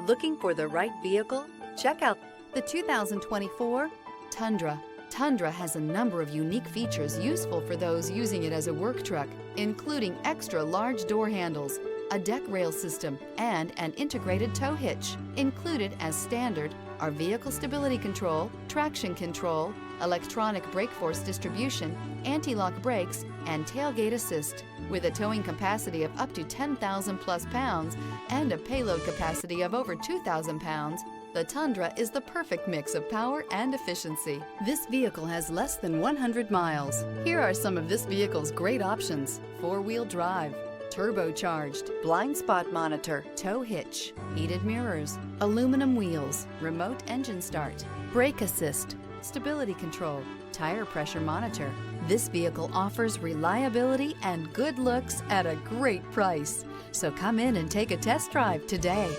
Looking for the right vehicle? Check out the 2024 Tundra. Tundra has a number of unique features useful for those using it as a work truck, including extra large door handles, a deck rail system, and an integrated tow hitch. Included as standard are vehicle stability control, traction control, electronic brake force distribution, anti-lock brakes, and tailgate assist. With a towing capacity of up to 10,000 plus pounds and a payload capacity of over 2,000 pounds, the Tundra is the perfect mix of power and efficiency. This vehicle has less than 100 miles. Here are some of this vehicle's great options: four-wheel drive, turbocharged, blind spot monitor, tow hitch, heated mirrors, aluminum wheels, remote engine start, brake assist, stability control, tire pressure monitor. This vehicle offers reliability and good looks at a great price. So come in and take a test drive today.